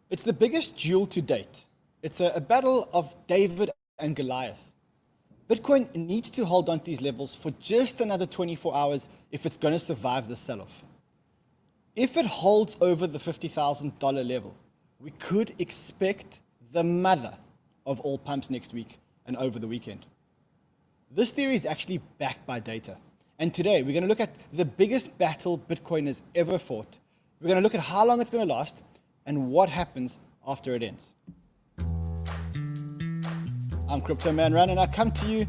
It's the biggest duel to date. It's a battle of David and Goliath. Bitcoin needs to hold on to these levels for just another 24 hours if it's going to survive the sell-off. If it holds over the $50,000 level, we could expect the mother of all pumps next week and over the weekend. This theory is actually backed by data. And today we're going to look at the biggest battle Bitcoin has ever fought. We're going to look at how long it's going to last and what happens after it ends. I'm Crypto Man Run, and I come to you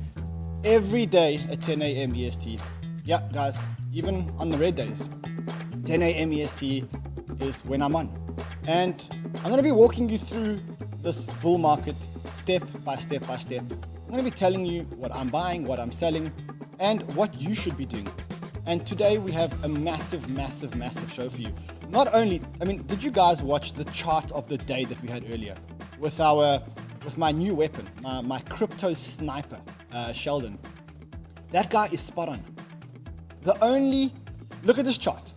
every day at 10 a.m. EST. Yeah, guys, even on the red days, 10 a.m. EST is when I'm on. And I'm going to be walking you through this bull market step by step by step. I'm going to be telling you what I'm buying, what I'm selling, and what you should be doing. And today we have a massive, massive, massive show for you. Not only, did you guys watch the chart of the day that we had earlier with my new weapon, my crypto sniper, Sheldon? That guy is spot on. Look at this chart.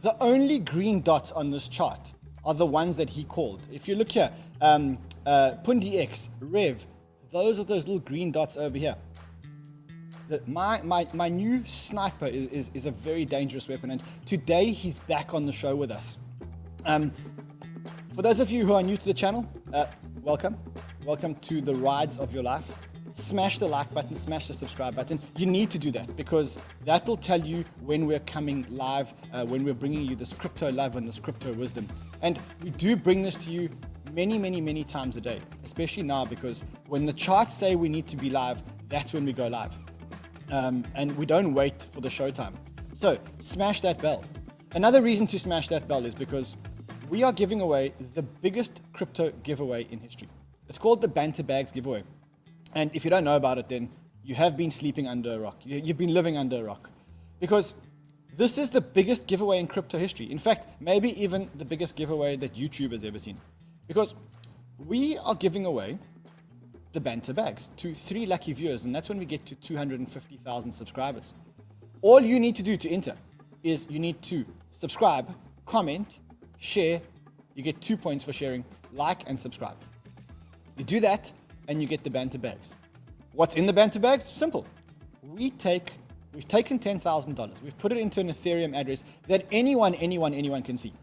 The only green dots on this chart are the ones that he called. If you look here, Pundi X, Rev, those are those little green dots over here. My new sniper is a very dangerous weapon, and today he's back on the show with us. For those of you who are new to the channel, welcome. Welcome to the rides of your life. Smash the like button, smash the subscribe button. You need to do that because that will tell you when we're coming live, when we're bringing you this crypto love and this crypto wisdom. And we do bring this to you many, many, many times a day, especially now because when the charts say we need to be live, that's when we go live. And we don't wait for the showtime. So smash that bell. Another reason to smash that bell is because we are giving away the biggest crypto giveaway in history. It's called the Banter Bags giveaway. And if you don't know about it, then you have been sleeping under a rock. You've been living under a rock. Because this is the biggest giveaway in crypto history. In fact, maybe even the biggest giveaway that YouTube has ever seen. Because we are giving away the Banter Bags to 3 lucky viewers, and that's when we get to 250,000 subscribers. All you need to do to enter is you need to subscribe, comment, share. You get 2 points for sharing, like and subscribe. You do that and you get the Banter Bags. What's in the Banter Bags? Simple. We've taken $10,000. We've put it into an Ethereum address that anyone can see.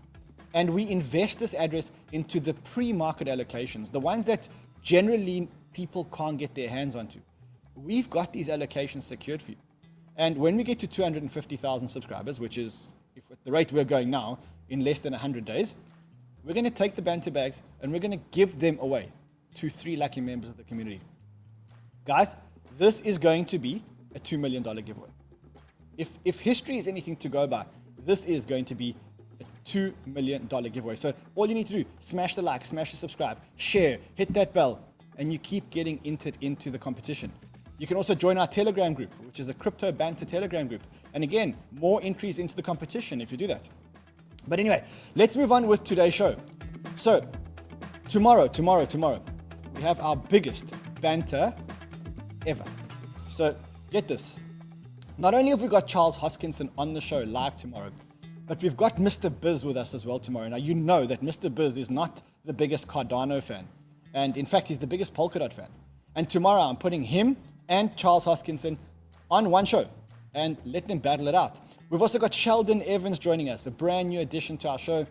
And we invest this address into the pre-market allocations, the ones that generally people can't get their hands onto. We've got these allocations secured for you. And when we get to 250,000 subscribers, which is, if at the rate we're going now, in less than 100 days, we're going to take the Banter Bags and we're going to give them away to 3 lucky members of the community. Guys, this is going to be a $2 million giveaway. If history is anything to go by, this is going to be a $2 million giveaway. So all you need to do, smash the like, smash the subscribe, share, hit that bell, and you keep getting entered into the competition. You can also join our Telegram group, which is a Crypto Banter Telegram group. And again, more entries into the competition if you do that. But anyway, let's move on with today's show. So tomorrow, we have our biggest banter ever. So get this. Not only have we got Charles Hoskinson on the show live tomorrow, but we've got Mr. Biz with us as well tomorrow. Now, you know that Mr. Biz is not the biggest Cardano fan. And in fact, he's the biggest Polkadot fan. And tomorrow I'm putting him and Charles Hoskinson on one show and let them battle it out. We've also got Sheldon Evans joining us, a brand new addition to our show.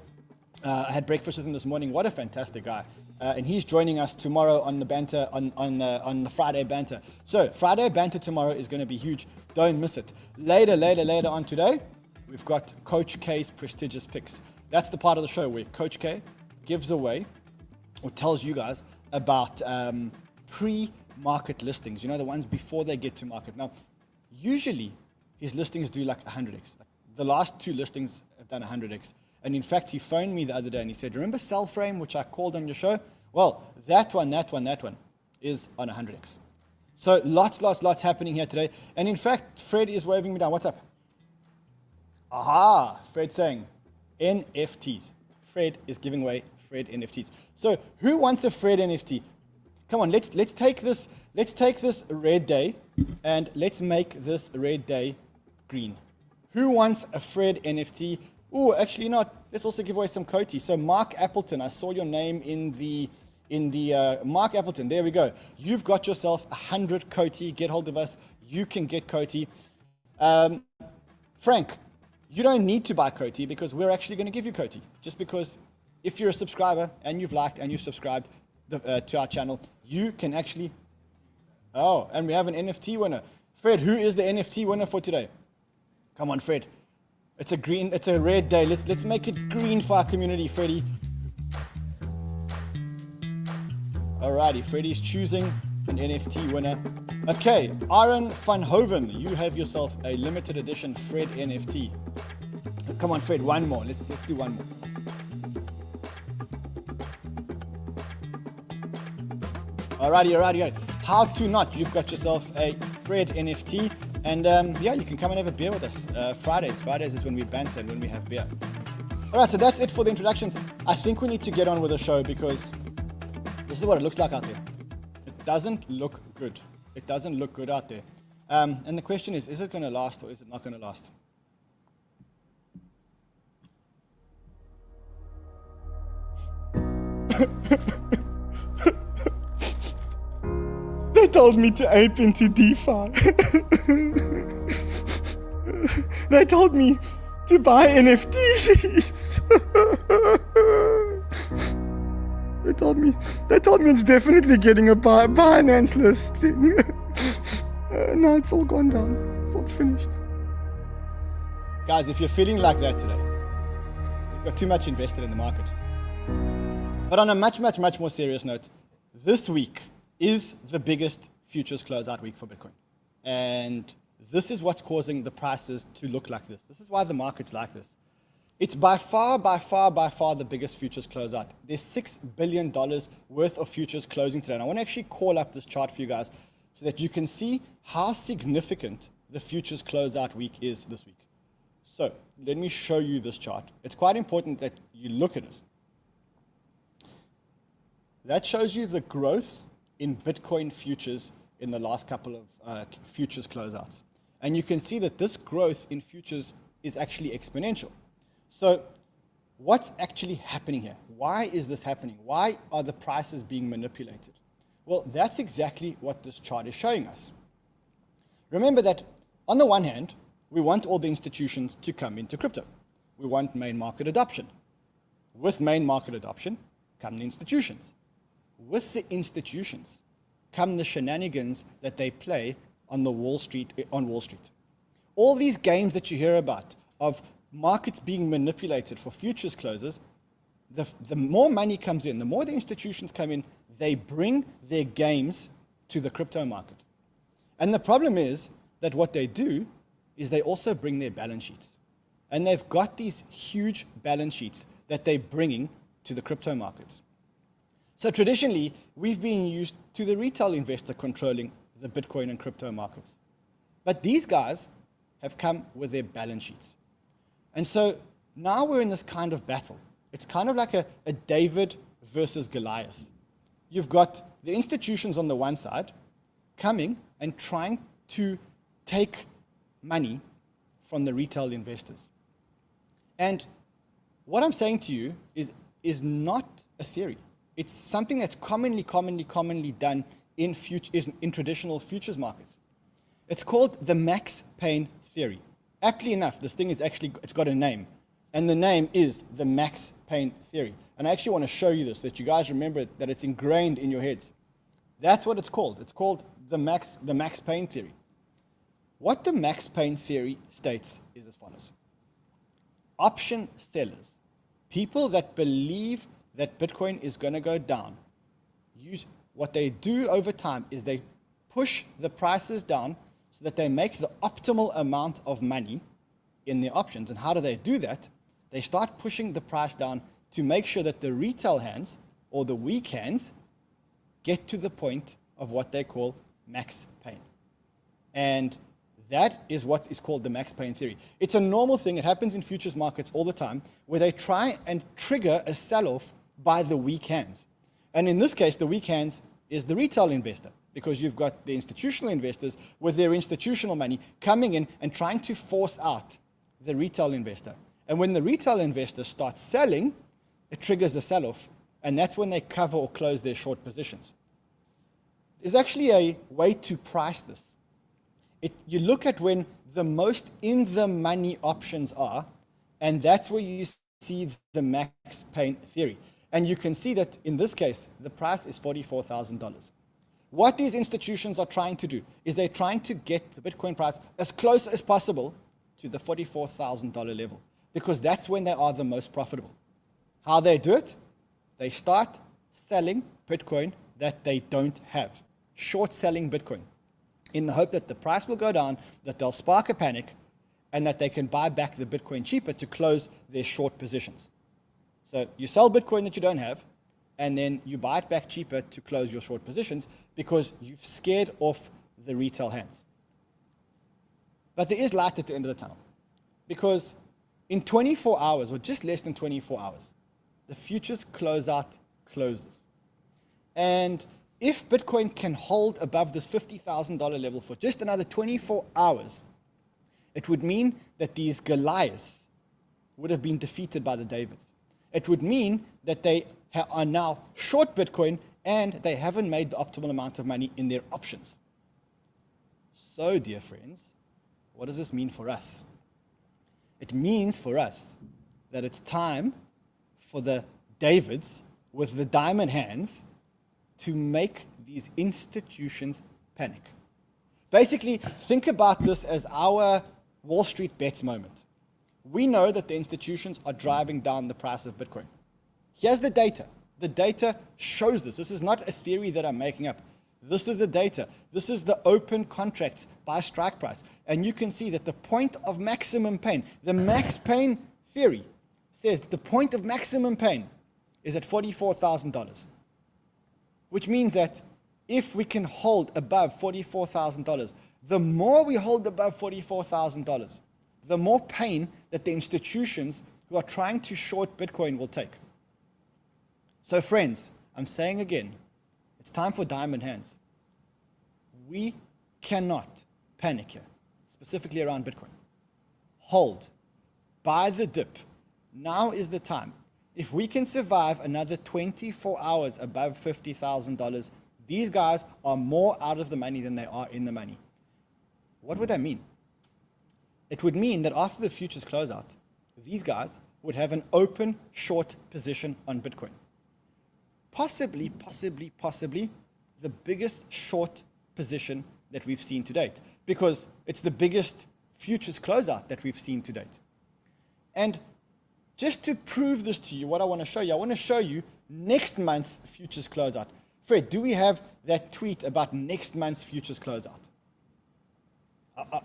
I had breakfast with him this morning. What a fantastic guy. And he's joining us tomorrow on the banter, on the Friday banter. So Friday banter tomorrow is going to be huge. Don't miss it. Later on today, we've got Coach K's prestigious picks. That's the part of the show where Coach K gives away or tells you guys about pre-market listings, the ones before they get to market. Now, usually his listings do like 100x. The last 2 listings have done 100x. And in fact, he phoned me the other day and he said, remember Cellframe, which I called on your show? Well, that one is on 100x. So lots happening here today. And in fact, Fred is waving me down. What's up? Aha, Fred saying NFTs. Fred is giving away Fred NFTs. So who wants a Fred NFT? Come on, let's take this red day and let's make this red day green. Who wants a Fred NFT? Oh, actually not. let's also give away some Coty. So Mark Appleton, I saw your name in the Mark Appleton, there we go. You've got yourself 100 Coty. Get hold of us. You can get Coty. Frank, you don't need to buy Coty because we're actually going to give you Coty. Just because if you're a subscriber and you've liked and you've subscribed to our channel, you can actually... Oh, and we have an NFT winner. Fred, who is the NFT winner for today? Come on, Fred. It's a red day. Let's make it green for our community, Freddie. Alrighty, Freddie's choosing an NFT winner. Okay, Aaron van Hoven, you have yourself a limited edition Fred NFT. Come on, Fred, one more. Let's do one more. Alrighty. How to not? You've got yourself a Fred NFT, and yeah, you can come and have a beer with us. Fridays is when we banter and when we have beer. Alright, so that's it for the introductions. I think we need to get on with the show because this is what it looks like out there. It doesn't look good. It doesn't look good out there. And the question is it going to last or is it not going to last? They told me to ape into DeFi. They told me to buy NFTs. They told me it's definitely getting a Binance listing. Now it's all gone down. So it's finished. Guys, if you're feeling like that today, you've got too much invested in the market. But on a much more serious note, this week is the biggest futures closeout week for Bitcoin. And this is what's causing the prices to look like this. This is why the market's like this. It's by far the biggest futures closeout. There's $6 billion worth of futures closing today. And I want to actually call up this chart for you guys so that you can see how significant the futures closeout week is this week. So let me show you this chart. It's quite important that you look at it. That shows you the growth in Bitcoin futures in the last couple of futures closeouts. And you can see that this growth in futures is actually exponential. So what's actually happening here? Why is this happening? Why are the prices being manipulated? Well, that's exactly what this chart is showing us. Remember that on the one hand, we want all the institutions to come into crypto. We want main market adoption. With main market adoption come the institutions. With the institutions come the shenanigans that they play on Wall Street. All these games that you hear about of markets being manipulated for futures closes, the more money comes in, the more the institutions come in, they bring their games to the crypto market. And the problem is that what they do is they also bring their balance sheets. And they've got these huge balance sheets that they're bringing to the crypto markets. So traditionally, we've been used to the retail investor controlling the Bitcoin and crypto markets. But these guys have come with their balance sheets. And so now we're in this kind of battle. It's kind of like a David versus Goliath. You've got the institutions on the one side coming and trying to take money from the retail investors. And what I'm saying to you is not a theory. It's something that's commonly done in traditional futures markets. It's called the Max Pain theory. Aptly enough, this thing it's got a name. And the name is the Max Pain theory. And I actually want to show you this, that you guys remember it, that it's ingrained in your heads. That's what it's called. It's called the Max Pain theory. What the Max Pain theory states is as follows. Option sellers, people that believe that Bitcoin is going to go down, what they do over time is they push the prices down so that they make the optimal amount of money in their options. And how do they do that? They start pushing the price down to make sure that the retail hands or the weak hands get to the point of what they call max pain. And that is what is called the max pain theory. It's a normal thing. It happens in futures markets all the time where they try and trigger a sell-off by the weak hands. And in this case, the weak hands is the retail investor, because you've got the institutional investors with their institutional money coming in and trying to force out the retail investor. And when the retail investors start selling, it triggers a sell-off, and that's when they cover or close their short positions. There's actually a way to price this. You look at when the most in-the-money options are, and that's where you see the max pain theory. And you can see that in this case, the price is $44,000. What these institutions are trying to do is they're trying to get the Bitcoin price as close as possible to the $44,000 level, because that's when they are the most profitable. How they do it? They start selling Bitcoin that they don't have. Short selling Bitcoin in the hope that the price will go down, that they'll spark a panic, and that they can buy back the Bitcoin cheaper to close their short positions. So you sell Bitcoin that you don't have, and then you buy it back cheaper to close your short positions because you've scared off the retail hands. But there is light at the end of the tunnel, because in 24 hours, or just less than 24 hours, the futures closeout closes. And if Bitcoin can hold above this $50,000 level for just another 24 hours, it would mean that these Goliaths would have been defeated by the Davids. It would mean that they are now short Bitcoin and they haven't made the optimal amount of money in their options. So, dear friends, what does this mean for us? It means for us that it's time for the Davids with the diamond hands to make these institutions panic. Basically, think about this as our Wall Street bets moment. We know that the institutions are driving down the price of Bitcoin. Here's the data. The data shows this. This is not a theory that I'm making up. This is the data. This is the open contracts by strike price. And you can see that the point of maximum pain, the max pain theory, says that the point of maximum pain is at $44,000. Which means that if we can hold above $44,000, the more we hold above $44,000, the more pain that the institutions who are trying to short Bitcoin will take. So friends, I'm saying again, it's time for diamond hands. We cannot panic here, specifically around Bitcoin. Hold. Buy the dip. Now is the time. If we can survive another 24 hours above $50,000, these guys are more out of the money than they are in the money. What would that mean? It would mean that after the futures close out, these guys would have an open short position on Bitcoin. Possibly the biggest short position that we've seen to date, because it's the biggest futures closeout that we've seen to date. And just to prove this to you, what I want to show you next month's futures closeout. Fred, do we have that tweet about next month's futures closeout?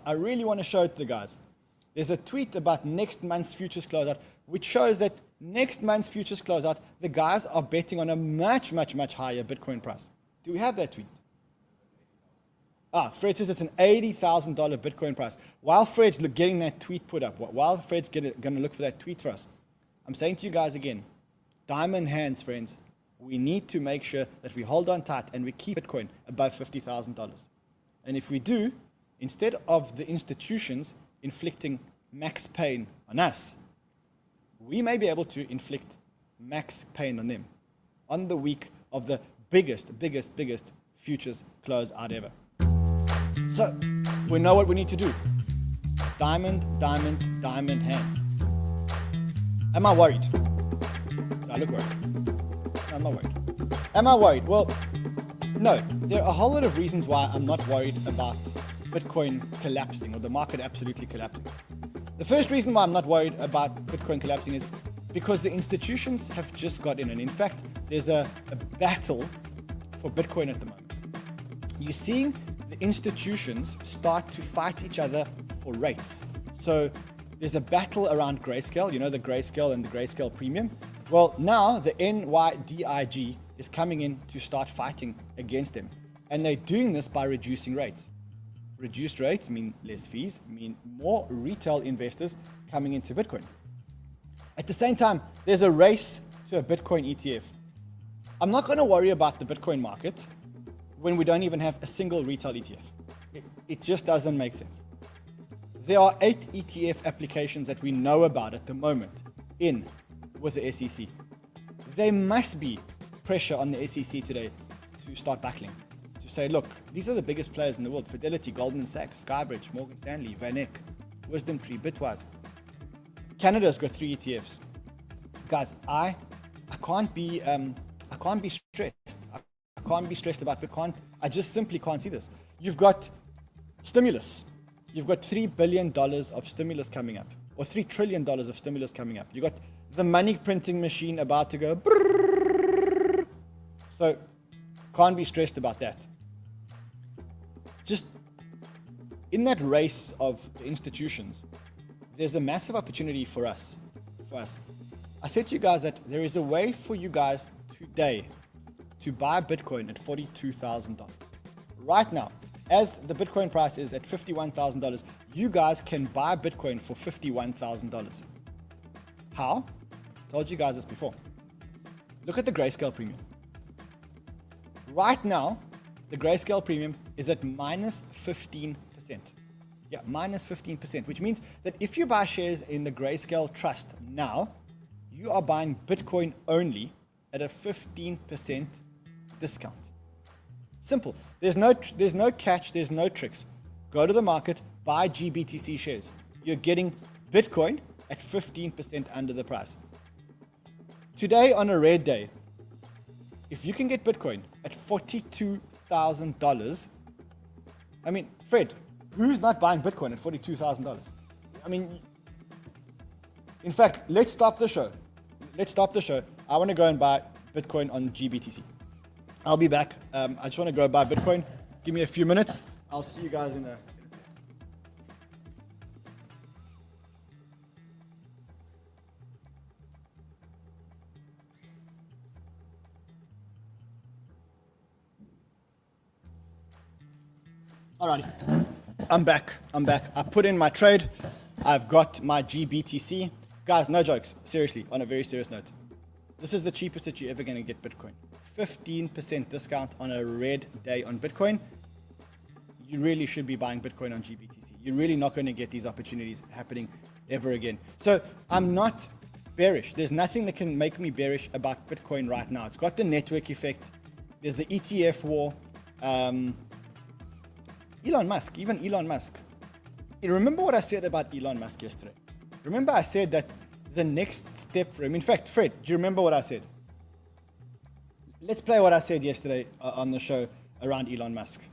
I really want to show it to the guys. There's a tweet about next month's futures closeout, which shows that next month's futures closeout, the guys are betting on a much higher Bitcoin price. Do we have that tweet? Fred says it's an $80,000 Bitcoin price. While Fred's getting that tweet put up, while Fred's going to look for that tweet for us, I'm saying to you guys again, diamond hands, friends. We need to make sure that we hold on tight and we keep Bitcoin above $50,000. And if we do, instead of the institutions inflicting max pain on us, we may be able to inflict max pain on them on the week of the biggest futures close out ever. So we know what we need to do. Diamond hands. Am I worried? Do I look worried? No, I'm not worried. Am I worried? Well, no. There are a whole lot of reasons why I'm not worried about Bitcoin collapsing or the market absolutely collapsing. The first reason why I'm not worried about Bitcoin collapsing is because the institutions have just got in. And in fact, there's a battle for Bitcoin at the moment. You're seeing the institutions start to fight each other for rates. So there's a battle around Grayscale, you know, the Grayscale and the Grayscale Premium. Well, now the NYDIG is coming in to start fighting against them. And they're doing this by reducing rates. Reduced rates mean less fees, mean more retail investors coming into Bitcoin. At the same time, there's a race to a Bitcoin ETF. I'm not going to worry about the Bitcoin market when we don't even have a single retail ETF. It just doesn't make sense. There are 8 ETF applications that we know about at the moment with the SEC. There must be pressure on the SEC today to start buckling, to say, look, these are the biggest players in the world: Fidelity, Goldman Sachs, Skybridge, Morgan Stanley, VanEck, Wisdom Tree, Bitwise. Canada's got 3 ETFs. Guys, I can't be stressed. I can't be stressed about Bitcoin. I just simply can't see this. You've got stimulus. You've got $3 billion of stimulus coming up, or $3 trillion of stimulus coming up. You've got the money printing machine about to go brrrr. So can't be stressed about that. Just in that race of institutions, there's a massive opportunity for us. I said to you guys that there is a way for you guys today to buy Bitcoin at $42,000. Right now, as the Bitcoin price is at $51,000, you guys can buy Bitcoin for $51,000. How? Told you guys this before. Look at the grayscale premium. Right now, the grayscale premium is at minus 15%. Yeah, minus 15%, which means that if you buy shares in the Grayscale Trust now, you are buying Bitcoin only at a 15% discount. Simple. There's no catch, there's no tricks. Go to the market, buy GBTC shares. You're getting Bitcoin at 15% under the price. Today on a red day, if you can get Bitcoin at $42,000, I mean, Fred, who's not buying Bitcoin at $42,000? I mean, in fact, let's stop the show. I want to go and buy Bitcoin on GBTC. I'll be back. I just want to go buy Bitcoin. Give me a few minutes. I'll see you guys in a... Alrighty. I'm back. I put in my trade. I've got my GBTC. Guys, no jokes. Seriously, on a very serious note. This is the cheapest that you're ever going to get Bitcoin. 15% discount on a red day on Bitcoin. You really should be buying Bitcoin on GBTC. You're really not going to get these opportunities happening ever again. So I'm not bearish. There's nothing that can make me bearish about Bitcoin right now. It's got the network effect. There's the ETF war. Elon Musk. You remember what I said about Elon Musk yesterday? Remember I said that the next step for him, in fact, Fred, do you remember what I said? Let's play what I said yesterday on the show around Elon Musk.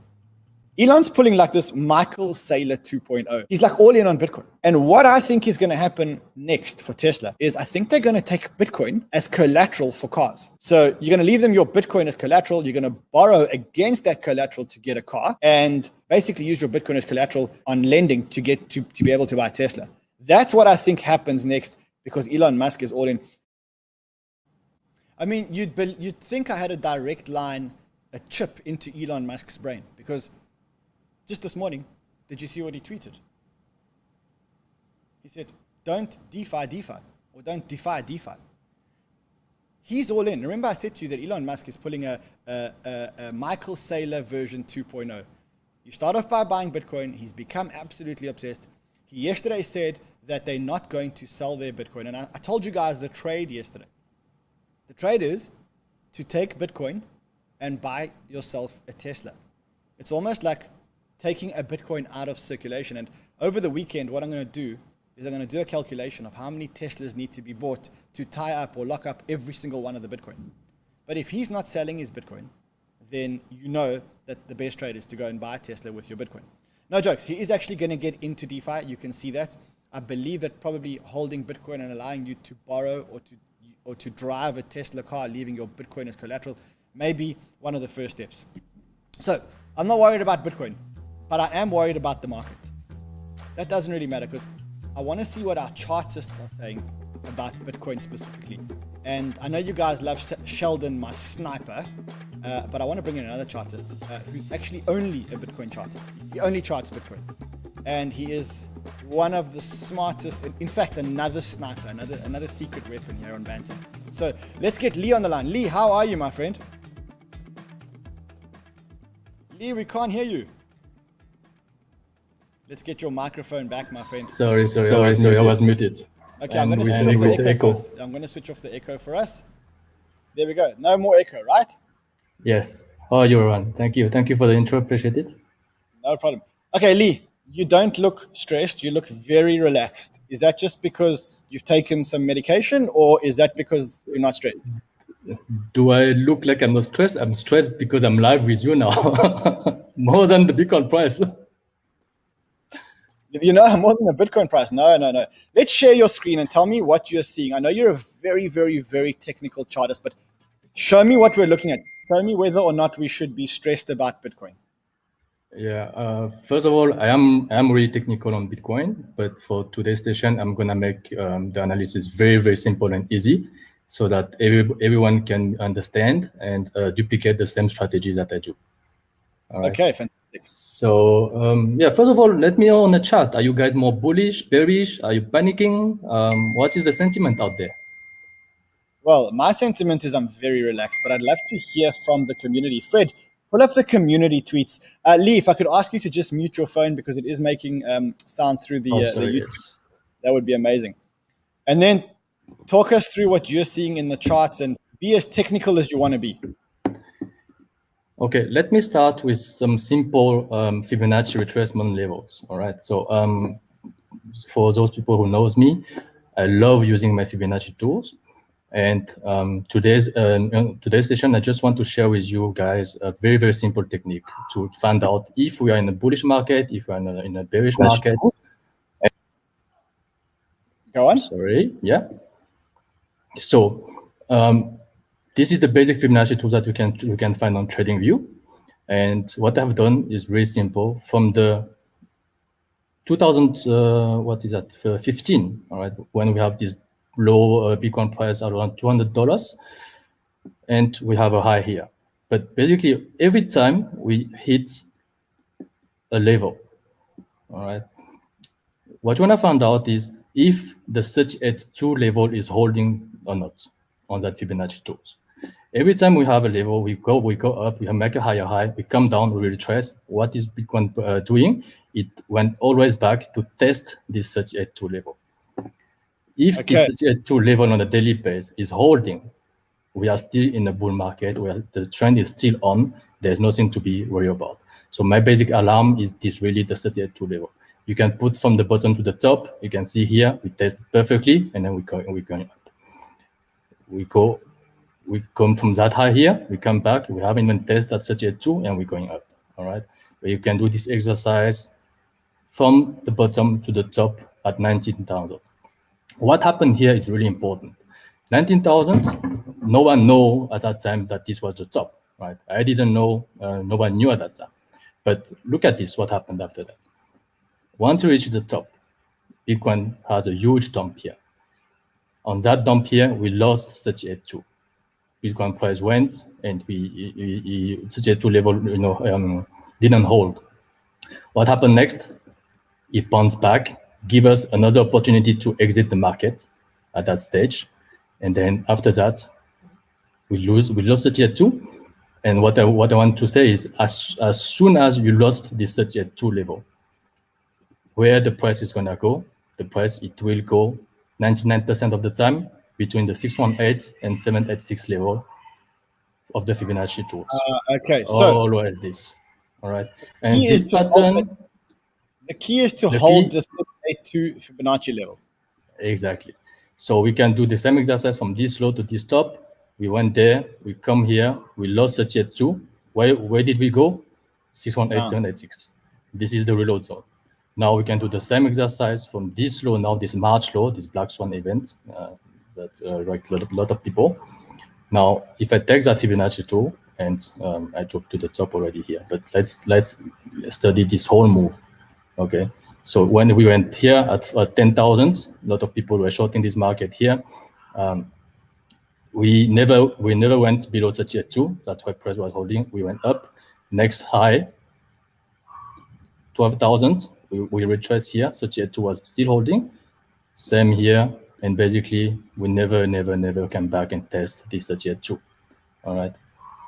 Elon's pulling like this Michael Saylor 2.0. He's like all in on Bitcoin. And what I think is going to happen next for Tesla is I think they're going to take Bitcoin as collateral for cars. So you're going to leave them your Bitcoin as collateral. You're going to borrow against that collateral to get a car and basically use your Bitcoin as collateral on lending to get to be able to buy Tesla. That's what I think happens next because Elon Musk is all in. I mean, you'd think I had a direct line, a chip into Elon Musk's brain because just this morning, did you see what he tweeted? He said, don't DeFi, or don't DeFi. He's all in. Remember I said to you that Elon Musk is pulling a Michael Saylor version 2.0. You start off by buying Bitcoin. He's become absolutely obsessed. He yesterday said that they're not going to sell their Bitcoin. And I told you guys the trade yesterday. The trade is to take Bitcoin and buy yourself a Tesla. It's almost like taking a Bitcoin out of circulation. And over the weekend, what I'm going to do is I'm going to do a calculation of how many Teslas need to be bought to tie up or lock up every single one of the Bitcoin. But if he's not selling his Bitcoin, then you know that the best trade is to go and buy a Tesla with your Bitcoin. No jokes. He is actually going to get into DeFi. You can see that. I believe that probably holding Bitcoin and allowing you to borrow or to drive a Tesla car, leaving your Bitcoin as collateral, may be one of the first steps. So I'm not worried about Bitcoin, but I am worried about the market. That doesn't really matter because I want to see what our chartists are saying about Bitcoin specifically. And I know you guys love Sheldon, my sniper, but I want to bring in another chartist who's actually only a Bitcoin chartist. He only charts Bitcoin. And he is one of the smartest, in fact, another sniper, another secret weapon here on Banter. So let's get Lee on the line. Lee, how are you, my friend? Lee, we can't hear you. Let's get your microphone back, my friend. Sorry, I was muted. Okay, I'm going to switch off the echo first. I'm going to switch off the echo for us. There we go. No more echo, right? Yes. Oh, you're on. Thank you for the intro. Appreciate it. No problem. Okay, Lee, you don't look stressed. You look very relaxed. Is that just because you've taken some medication, or is that because you're not stressed? Do I look like I'm not stressed? I'm stressed because I'm live with you now. More than the Bitcoin price. You know, more than the Bitcoin price. No. Let's share your screen and tell me what you're seeing. I know you're a very, very, very technical chartist, but show me what we're looking at. Show me whether or not we should be stressed about Bitcoin. Yeah. First of all, I am really technical on Bitcoin, but for today's session, I'm gonna make the analysis very, very simple and easy, so that everyone can understand and duplicate the same strategy that I do. All right. Okay, fantastic. So yeah, first of all, let me know on the chat. Are you guys more bullish, bearish? Are you panicking? What is the sentiment out there? Well, my sentiment is I'm very relaxed, but I'd love to hear from the community. Fred, pull up the community tweets. Lee, if I could ask you to just mute your phone because it is making sound through the YouTube. Yes. That would be amazing. And then talk us through what you're seeing in the charts and be as technical as you want to be. Okay, let me start with some simple Fibonacci retracement levels. All right, so for those people who knows me, I love using my Fibonacci tools. And today's session, I just want to share with you guys a very, very simple technique to find out if we are in a bullish market, if we are in a bearish market. Go on. Sorry, yeah. So this is the basic Fibonacci tools that you can find on TradingView. And what I've done is very simple. From the 2015, all right, when we have this low Bitcoin price at around $200, and we have a high here. But basically, every time we hit a level, all right, what you want to find out is if the 38.2 level is holding or not on that Fibonacci tools. Every time we have a level, we go up, we make a higher high, we come down, we retrace. What is Bitcoin doing? It went always back to test this 38.2 level. If this 38.2 level on a daily base is holding, we are still in a bull market where the trend is still on. There's nothing to be worried about. So my basic alarm is this really the 38.2 level. You can put from the bottom to the top. You can see here, we test it perfectly, and then we're going up. We come from that high here, we come back, we haven't even tested that 38.2, and we're going up, all right? But you can do this exercise from the bottom to the top at 19,000. What happened here is really important. 19,000, no one knew at that time that this was the top, right? I didn't know, no one knew at that time. But look at this, what happened after that. Once we reach the top, Bitcoin has a huge dump here. On that dump here, we lost 38.2. Bitcoin price went, and we 38.2 level, didn't hold. What happened next? It bounced back, give us another opportunity to exit the market at that stage, and then after that, we lost 38.2. And what I want to say is, as soon as you lost this 38.2 level, where the price is gonna go, it will go 99% of the time between the 618 and 786 level of the Fibonacci tools. Okay, so always this. All right, and this pattern. The key is to hold the 38.2 Fibonacci level. Exactly. So we can do the same exercise from this low to this top. We went there, we come here, we lost 38.2. Where did we go? 618, 786. This is the reload zone. Now we can do the same exercise from this low, now this March low, this Black Swan event that wrecked a lot of people. Now, if I take that Fibonacci tool, and I dropped to the top already here, but let's study this whole move. Okay, so when we went here at 10,000, a lot of people were shorting this market here. We never went below 38.2. That's why price was holding. We went up. Next high, 12,000. We retraced here. 38.2 was still holding. Same here, and basically we never came back and test this 38.2. All right.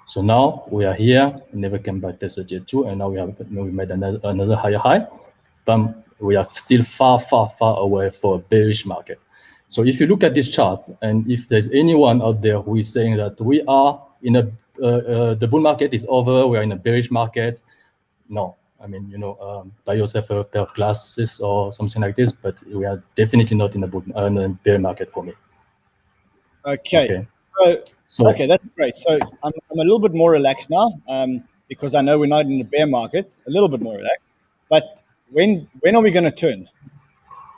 So now we are here. We never came back to 38.2, and now we made another higher high. we are still far, far, far away for a bearish market. So if you look at this chart, and if there's anyone out there who is saying that we are in a the bull market is over, we are in a bearish market, no. I mean, buy yourself a pair of glasses or something like this, but we are definitely not in a bear market for me. Okay. Okay, that's great. So I'm a little bit more relaxed now, because I know we're not in the bear market. A little bit more relaxed. But when are we going to turn?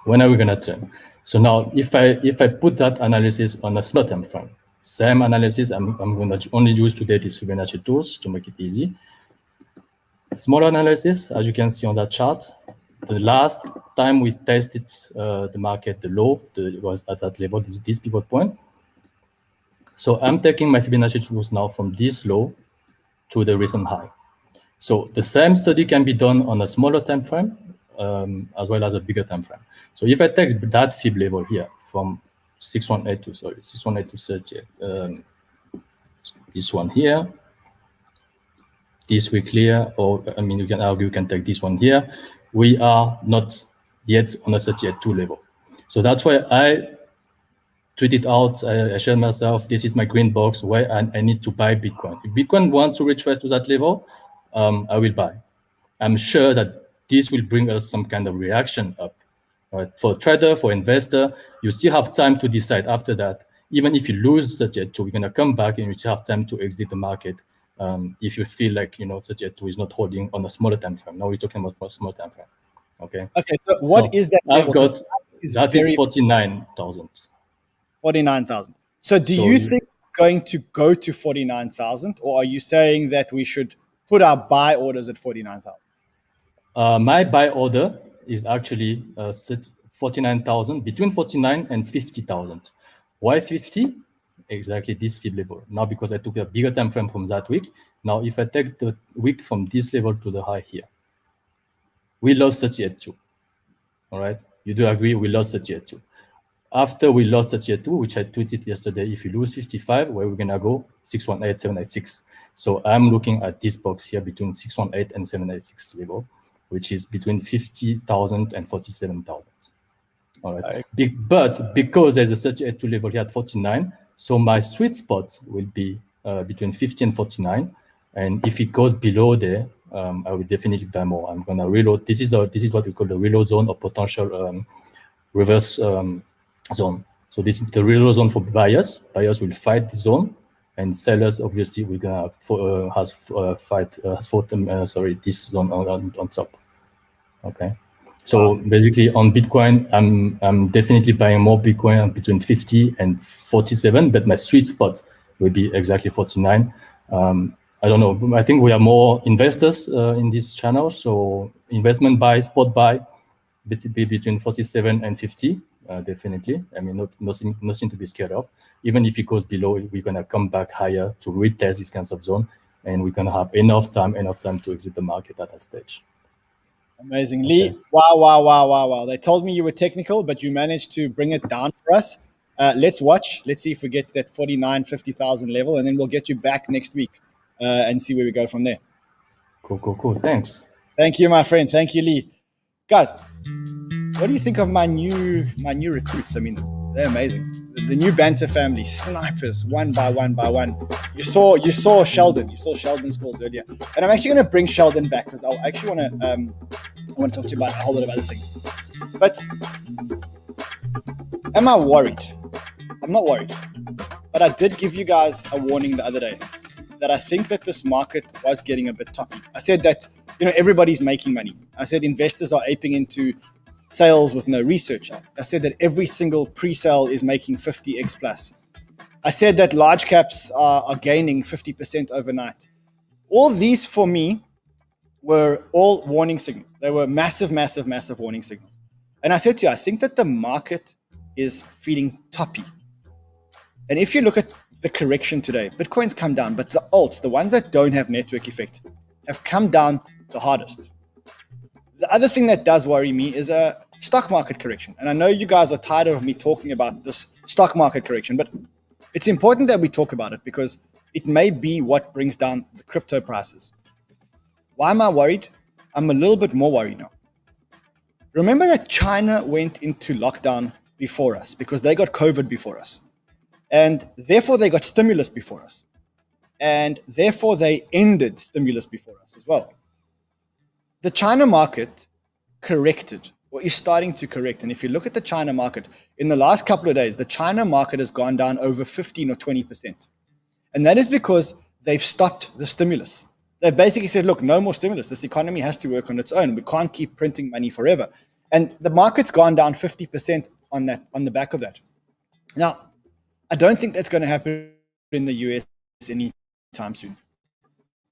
When are we going to turn? So now, if I put that analysis on a small time frame, same analysis, I'm going to only use today these Fibonacci tools to make it easy. Small analysis, as you can see on that chart, the last time we tested the market, the low, it was at that level, this pivot point. So I'm taking my Fibonacci tools now from this low to the recent high. So the same study can be done on a smaller time frame as well as a bigger time frame. So if I take that fib level here from 618 to 38, this one here, this week here, or I mean, you can argue you can take this one here. We are not yet on a 38.2 level. So that's why I tweeted out, I shared myself, this is my green box where I need to buy Bitcoin. If Bitcoin wants to retrace to that level, I will buy. I'm sure that this will bring us some kind of reaction up. Right? For a trader, for investor, you still have time to decide after that. Even if you lose the Jet2, we're going to come back and you still have time to exit the market if you feel like, the Jet2 is not holding on a smaller time frame. Now we're talking about a small time frame. Okay. Okay. So what is that level? I've got, that is 49,000. 49,000. So do you think it's going to go to 49,000, or are you saying that we should put our buy orders at 49,000? My buy order is actually 49,000, between 49 and 50,000. Why 50? Exactly this fib level. Now, because I took a bigger time frame from that week. Now, if I take the week from this level to the high here, we lost 38.2. All right. You do agree we lost 38.2. After we lost 38.2, which I tweeted yesterday, if you lose 55, where we're going to go? 618, 786. So I'm looking at this box here between 618 and 786 level, which is between 50,000 and 47,000. All right. But because there's a 38.2 level here at 49, so my sweet spot will be between 50 and 49. And if it goes below there, I will definitely buy more. I'm going to reload. This is what we call the reload zone or potential reverse zone. So this is the reload zone for buyers. Buyers will fight the zone, and sellers obviously we're gonna fight this zone on top. Okay. So basically on Bitcoin, I'm definitely buying more Bitcoin between 50 and 47, but my sweet spot will be exactly 49. I don't know. I think we are more investors in this channel. So investment buy, spot buy, be between 47 and 50. Definitely. I mean, nothing to be scared of. Even if it goes below, we're gonna come back higher to retest this kinds of zone, and we're gonna have enough time to exit the market at that stage. Amazing. Okay. Lee, wow. They told me you were technical, but you managed to bring it down for us. Let's watch. Let's see if we get to that 49, 50,000 level, and then we'll get you back next week and see where we go from there. Cool. Thanks. Thank you, my friend. Thank you, Lee. Guys, what do you think of my new recruits? I mean, they're amazing. The new Banter family, snipers, one by one. You saw Sheldon. You saw Sheldon's calls earlier, and I'm actually going to bring Sheldon back because I actually want to talk to you about a whole lot of other things. But am I worried? I'm not worried, but I did give you guys a warning the other day that I think that this market was getting a bit toppy. I said that everybody's making money. I said investors are aping into sales with no research. I said that every single pre-sale is making 50x plus. I said that large caps are gaining 50% overnight. All these for me were all warning signals. They were massive warning signals. And I said to you, I think that the market is feeling toppy. And if you look at the correction today, Bitcoin's come down, but the alts, the ones that don't have network effect, have come down the hardest. The other thing that does worry me is a stock market correction. And I know you guys are tired of me talking about this stock market correction, but it's important that we talk about it because it may be what brings down the crypto prices. Why am I worried? I'm a little bit more worried now. Remember that China went into lockdown before us because they got COVID before us. And therefore they got stimulus before us. And therefore they ended stimulus before us as well. The China market corrected, or is starting to correct. And if you look at the China market, in the last couple of days, the China market has gone down over 15 or 20%. And that is because they've stopped the stimulus. They basically said, look, no more stimulus. This economy has to work on its own. We can't keep printing money forever. And the market's gone down 50% on the back of that. Now, I don't think that's going to happen in the US anytime soon.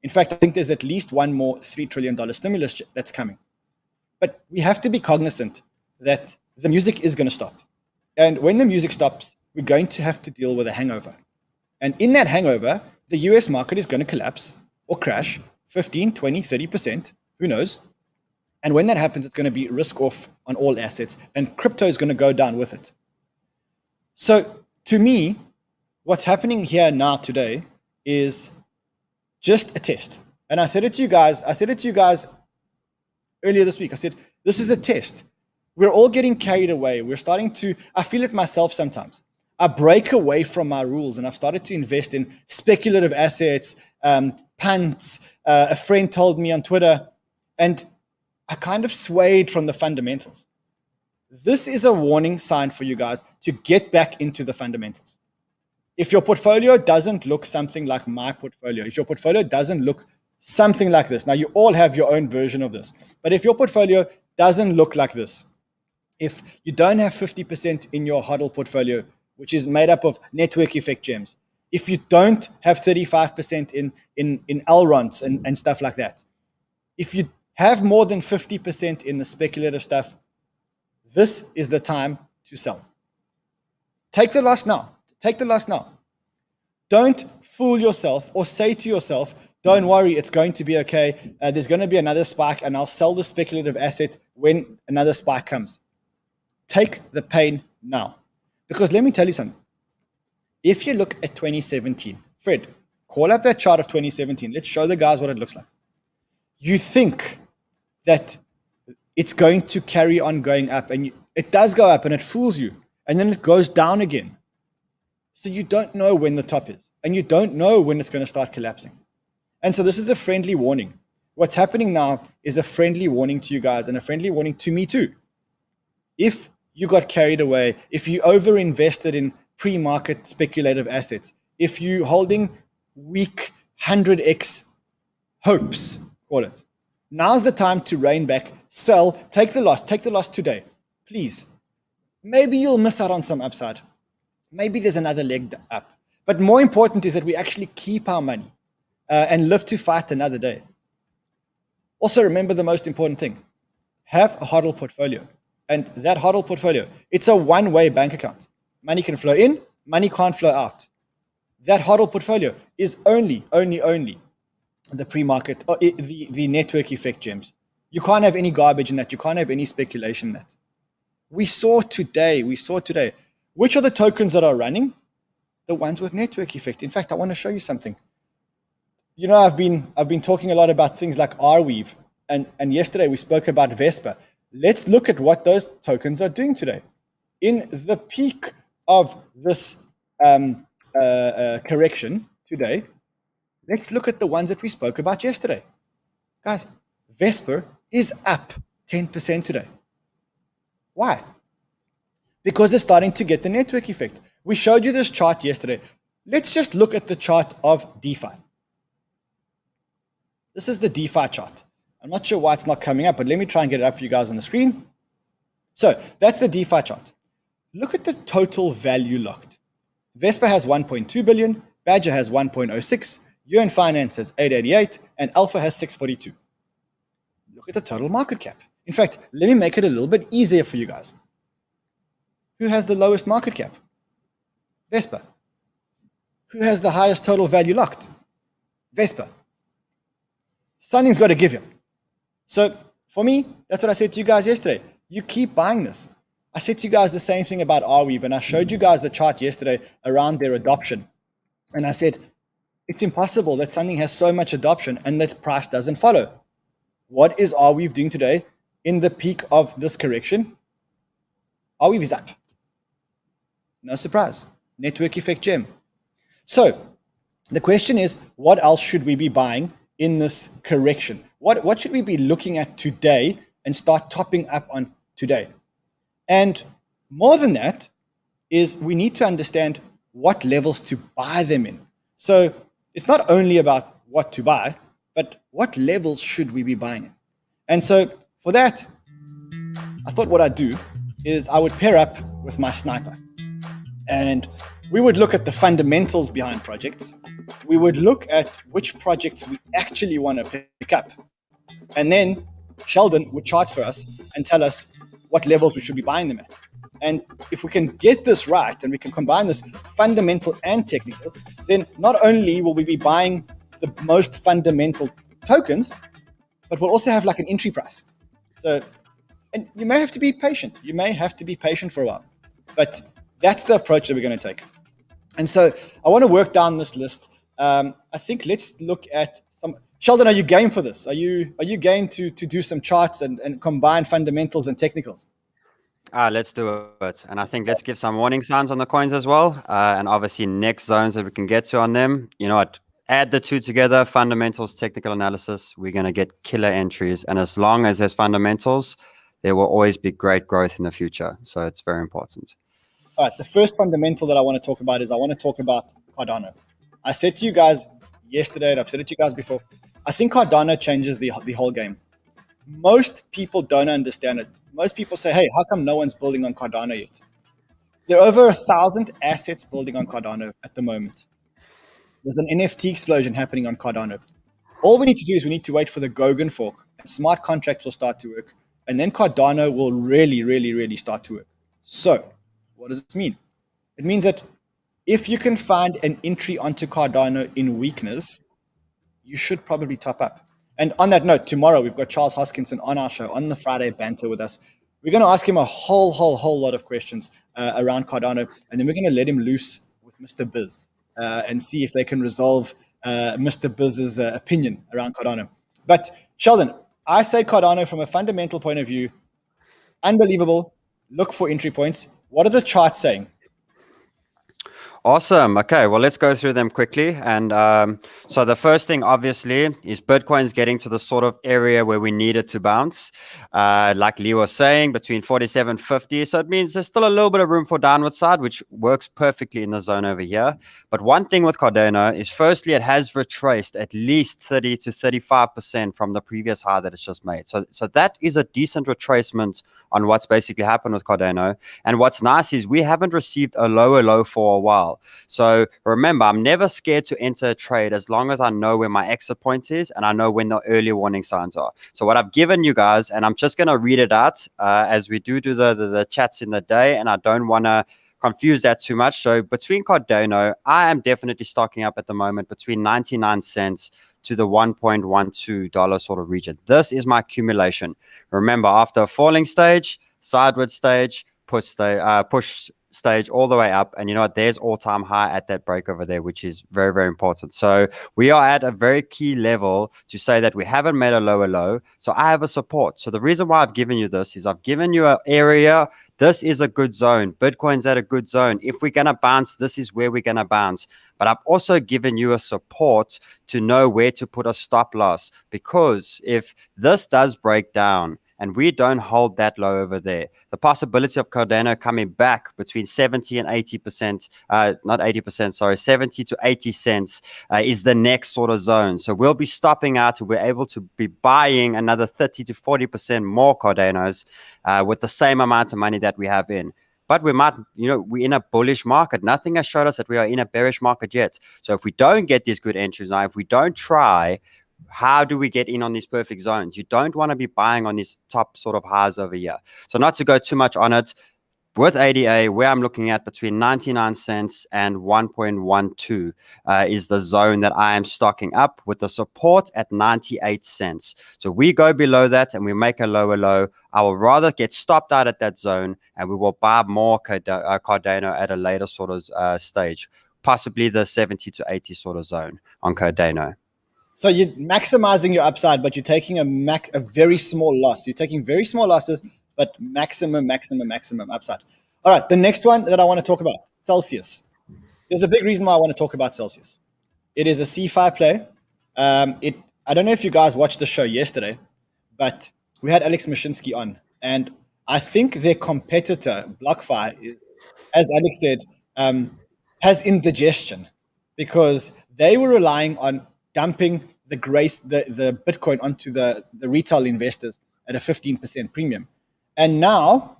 In fact, I think there's at least one more $3 trillion stimulus that's coming. But we have to be cognizant that the music is going to stop. And when the music stops, we're going to have to deal with a hangover. And in that hangover, the US market is going to collapse or crash 15, 20, 30%, who knows? And when that happens, it's going to be risk off on all assets, and crypto is going to go down with it. So to me, what's happening here now today is just a test. And I said it to you guys earlier this week. I said, this is a test. We're all getting carried away. We're starting to, I feel it myself sometimes. I break away from my rules and I've started to invest in speculative assets, punts. A friend told me on Twitter, and I kind of swayed from the fundamentals. This is a warning sign for you guys to get back into the fundamentals. If your portfolio doesn't look something like my portfolio, if your portfolio doesn't look something like this, now you all have your own version of this, but if your portfolio doesn't look like this, if you don't have 50% in your HODL portfolio, which is made up of network effect gems, if you don't have 35% in Elrons and stuff like that, if you have more than 50% in the speculative stuff, this is the time to sell. Take the loss now. Take the loss now. Don't fool yourself or say to yourself, don't worry, it's going to be okay. There's going to be another spike and I'll sell the speculative asset when another spike comes. Take the pain now. Because let me tell you something. If you look at 2017, Fred, call up that chart of 2017. Let's show the guys what it looks like. You think that it's going to carry on going up, and it does go up and it fools you, and then it goes down again. So you don't know when the top is, and you don't know when it's going to start collapsing. And so this is a friendly warning. What's happening now is a friendly warning to you guys and a friendly warning to me too. If you got carried away, if you overinvested in pre-market speculative assets, if you holding weak 100x hopes, call it, now's the time to rein back, sell, take the loss today, please. Maybe you'll miss out on some upside. Maybe there's another leg up. But more important is that we actually keep our money and live to fight another day. Also, remember the most important thing. Have a HODL portfolio. And that HODL portfolio, it's a one-way bank account. Money can flow in, money can't flow out. That HODL portfolio is only the pre-market, or the network effect gems. You can't have any garbage in that. You can't have any speculation in that. We saw today, which are the tokens that are running? The ones with network effect. In fact, I want to show you something. You know, I've been talking a lot about things like Arweave, and yesterday we spoke about Vespa. Let's look at what those tokens are doing today. In the peak of this correction today, let's look at the ones that we spoke about yesterday. Guys, Vespa is up 10% today. Why? Because it's starting to get the network effect. We showed you this chart yesterday. Let's just look at the chart of DeFi. This is the DeFi chart. I'm not sure why it's not coming up, but let me try and get it up for you guys on the screen. So that's the DeFi chart. Look at the total value locked. Vespa has 1.2 billion, Badger has 1.06, UN Finance has 888, and Alpha has 642. Look at the total market cap. In fact, let me make it a little bit easier for you guys. Who has the lowest market cap? Vespa. Who has the highest total value locked? Vespa. Something's got to give you. So for me, that's what I said to you guys yesterday. You keep buying this. I said to you guys the same thing about Arweave, and I showed you guys the chart yesterday around their adoption. And I said, it's impossible that something has so much adoption and that price doesn't follow. What is Arweave doing today? in the peak of this correction, are we up? No surprise. Network effect gem. So the question is, what else should we be buying in this correction? What should we be looking at today and start topping up on today? And more than that is we need to understand what levels to buy them in. So it's not only about what to buy, but what levels should we be buying in? And so for that, I thought what I'd do is I would pair up with my sniper. And we would look at the fundamentals behind projects. We would look at which projects we actually want to pick up. And then Sheldon would chart for us and tell us what levels we should be buying them at. And if we can get this right and we can combine this fundamental and technical, then not only will we be buying the most fundamental tokens, but we'll also have like an entry price. So, and you may have to be patient. You may have to be patient for a while, but that's the approach that we're going to take. And so I want to work down this list. I think let's look at some. Sheldon, are you game for this? Are you game to do some charts and combine fundamentals and technicals? Let's do it. And I think let's give some warning signs on the coins as well. And obviously next zones that we can get to on them. You know what? Add the two together, fundamentals, technical analysis. We're going to get killer entries. And as long as there's fundamentals, there will always be great growth in the future. So it's very important. All right. The first fundamental that I want to talk about is I want to talk about Cardano. I said to you guys yesterday, and I've said it to you guys before, I think Cardano changes the whole game. Most people don't understand it. Most people say, hey, how come no one's building on Cardano yet? There are over 1,000 assets building on Cardano at the moment. There's an NFT explosion happening on Cardano. All we need to do is we need to wait for the Goguen fork. And smart contracts will start to work. And then Cardano will really, really, really start to work. So what does this mean? It means that if you can find an entry onto Cardano in weakness, you should probably top up. And on that note, tomorrow we've got Charles Hoskinson on our show on the Friday Banter with us. We're going to ask him a whole lot of questions around Cardano, and then we're going to let him loose with Mr. Biz and see if they can resolve Mr. Biz's opinion around Cardano. But Sheldon, I say Cardano from a fundamental point of view, unbelievable. Look for entry points. What are the charts saying? Awesome. Okay, well, let's go through them quickly. And so the first thing, obviously, is Bitcoin's getting to the sort of area where we need it to bounce. Like Lee was saying, between 47.50. So it means there's still a little bit of room for downward side, which works perfectly in the zone over here. But one thing with Cardano is, firstly, it has retraced at least 30 to 35% from the previous high that it's just made. So that is a decent retracement on what's basically happened with Cardano. And what's nice is we haven't received a lower low for a while. So remember, I'm never scared to enter a trade as long as I know where my exit point is and I know when the early warning signs are. So what I've given you guys, and I'm just going to read it out as we do the chats in the day, and I don't want to confuse that too much. So between Cardano, I am definitely stocking up at the moment between 99 cents to the $1.12 sort of region. This is my accumulation. Remember, after a falling stage, sideward stage, push stage all the way up, and you know what, there's all-time high at that break over there, which is very, very important. So we are at a very key level to say that we haven't made a lower low. So I have a support. So the reason why I've given you this is I've given you an area. This is a good zone. Bitcoin's at a good zone. If we're going to bounce, this is where we're going to bounce. But I've also given you a support to know where to put a stop loss, because if this does break down and we don't hold that low over there, the possibility of Cardano coming back between 70 and 80%, not 80%, sorry, 70 to 80 cents is the next sort of zone. So we'll be stopping out and we're able to be buying another 30 to 40% more Cardanos with the same amount of money that we have in. But we might, we're in a bullish market. Nothing has showed us that we are in a bearish market yet. So if we don't get these good entries now, if we don't try, how do we get in on these perfect zones? You don't want to be buying on these top sort of highs over here. So not to go too much on it, with ADA, where I'm looking at between 99 cents and 1.12 is the zone that I am stocking up, with the support at 98 cents. So we go below that and we make a lower low. I will rather get stopped out at that zone, and we will buy more Cardano at a later sort of stage, possibly the 70 to 80 sort of zone on Cardano. So you're maximizing your upside, but you're taking a very small loss. You're taking very small losses, but maximum upside. All right, the next one that I want to talk about, Celsius. There's a big reason why I want to talk about Celsius. It is a C5 play. I don't know if you guys watched the show yesterday, but we had Alex Mashinsky on, and I think their competitor, BlockFi, is, as Alex said, has indigestion because they were relying on dumping the Bitcoin onto the retail investors at a 15% premium. And now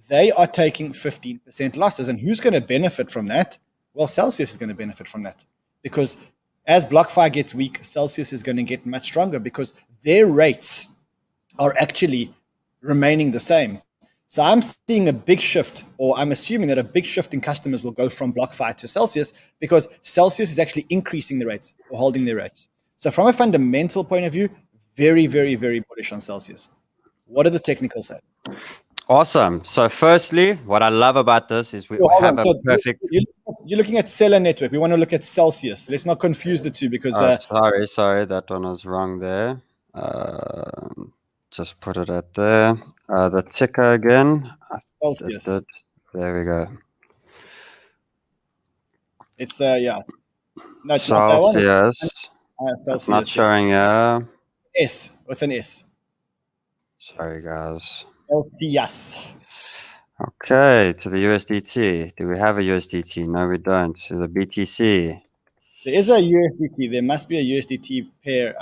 they are taking 15% losses. And who's going to benefit from that? Well, Celsius is going to benefit from that because as BlockFi gets weak, Celsius is going to get much stronger because their rates are actually remaining the same. So I'm seeing a big shift, or I'm assuming that a big shift in customers will go from BlockFi to Celsius because Celsius is actually increasing the rates or holding their rates. So from a fundamental point of view, very, very, very bullish on Celsius. What do the technicals say? Awesome. So firstly, what I love about this is we have a perfect... You're looking at Seller Network. We want to look at Celsius. Let's not confuse the two because... sorry. That one was wrong there. Just put it at there. The ticker again. Celsius. There we go. It's, yeah. No, it's Celsius. not that one. Celsius. It's not showing S, with an S. Sorry, guys. Celsius. Okay, to the USDT. Do we have a USDT? No, we don't. To the BTC. There is a USDT. There must be a USDT pair.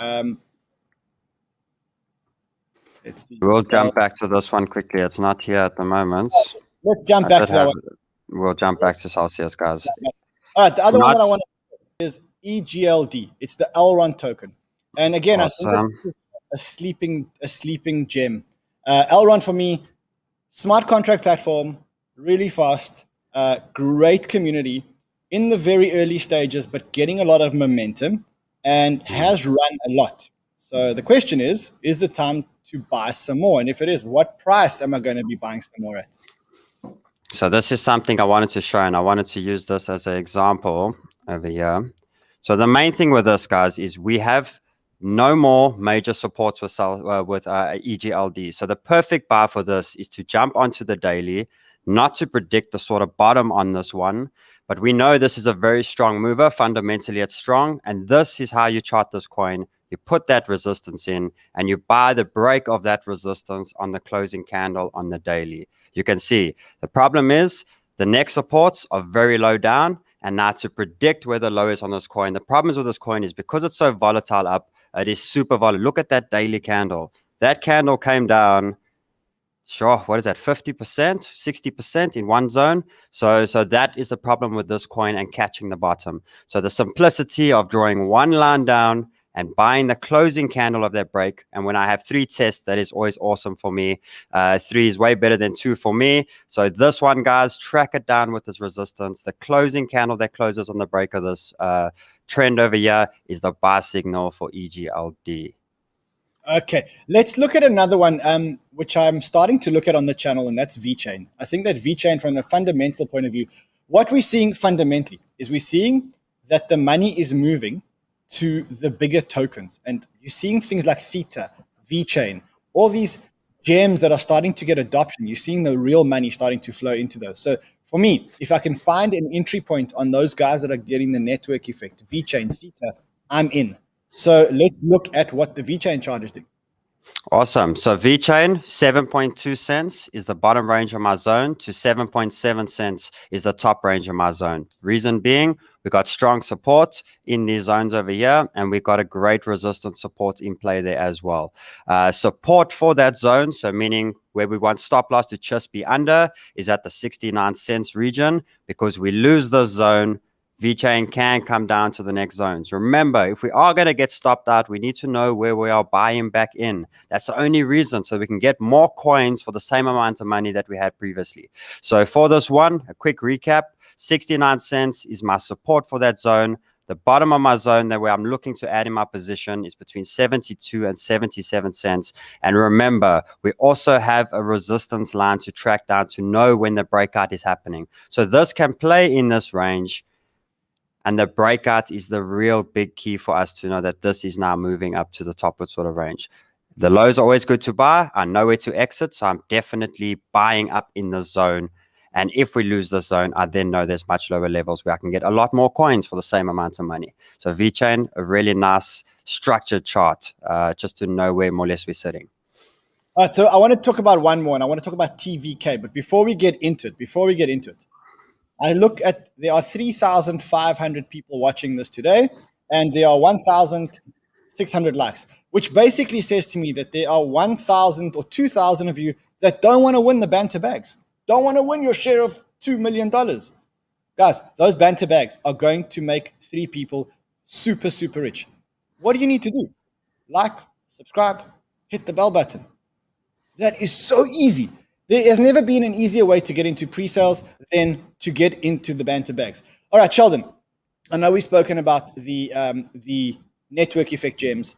Let's see. We'll jump back to this one quickly. It's not here at the moment. Let's jump back to that one. We'll jump back to Celsius, guys. All right, the other one that I want to is EGLD. It's the Elrond token. And again, awesome. I think it's a sleeping gem. Elrond for me, smart contract platform, really fast, great community in the very early stages, but getting a lot of momentum and has run a lot. So the question is it time to buy some more? And if it is, what price am I going to be buying some more at? So this is something I wanted to show, and I wanted to use this as an example over here. So the main thing with this, guys, is we have no more major supports with EGLD. So the perfect buy for this is to jump onto the daily, not to predict the sort of bottom on this one, but we know this is a very strong mover. Fundamentally, it's strong, and this is how you chart this coin. You put that resistance in, and you buy the break of that resistance on the closing candle on the daily. You can see the problem is the next supports are very low down, and now to predict where the low is on this coin. The problems with this coin is because it's so volatile up, it is super volatile. Look at that daily candle. That candle came down, sure, what is that, 50%, 60% in one zone? So that is the problem with this coin and catching the bottom. So the simplicity of drawing one line down and buying the closing candle of that break. And when I have 3 tests, that is always awesome for me. 3 is way better than 2 for me. So this one, guys, track it down with this resistance. The closing candle that closes on the break of this trend over here is the buy signal for EGLD. Okay, let's look at another one, which I'm starting to look at on the channel, and that's VeChain. I think that VeChain, from a fundamental point of view, what we're seeing fundamentally is we're seeing that the money is moving to the bigger tokens. And you're seeing things like Theta, VeChain, all these gems that are starting to get adoption. You're seeing the real money starting to flow into those. So for me, if I can find an entry point on those guys that are getting the network effect, VeChain, Theta, I'm in. So let's look at what the VeChain charges do. Awesome. So VeChain, 7.2 cents is the bottom range of my zone to 7.7 cents is the top range of my zone. Reason being, we got strong support in these zones over here, and we got a great resistance support in play there as well. Support for that zone, so meaning where we want stop loss to just be under, is at the 69 cents region. Because we lose this zone, VeChain can come down to the next zones. Remember, if we are going to get stopped out, we need to know where we are buying back in. That's the only reason, so we can get more coins for the same amount of money that we had previously. So for this one, a quick recap, 69 cents is my support for that zone. The bottom of my zone that where I'm looking to add in my position is between 72 and 77 cents. And remember, we also have a resistance line to track down to know when the breakout is happening. So this can play in this range. And the breakout is the real big key for us to know that this is now moving up to the topward sort of range. The lows are always good to buy. I know where to exit, so I'm definitely buying up in the zone. And if we lose the zone, I then know there's much lower levels where I can get a lot more coins for the same amount of money. So VeChain, a really nice structured chart, just to know where more or less we're sitting. All right, so I want to talk about one more, and I want to talk about TVK. But before we get into it, I look at, there are 3,500 people watching this today, and there are 1,600 likes, which basically says to me that there are 1,000 or 2,000 of you that don't want to win the Banter bags, don't want to win your share of $2 million. Guys, those Banter bags are going to make 3 people super, super rich. What do you need to do? Like, subscribe, hit the bell button. That is so easy. There has never been an easier way to get into pre-sales than to get into the Banter bags. All right, Sheldon, I know we've spoken about the network effect gems.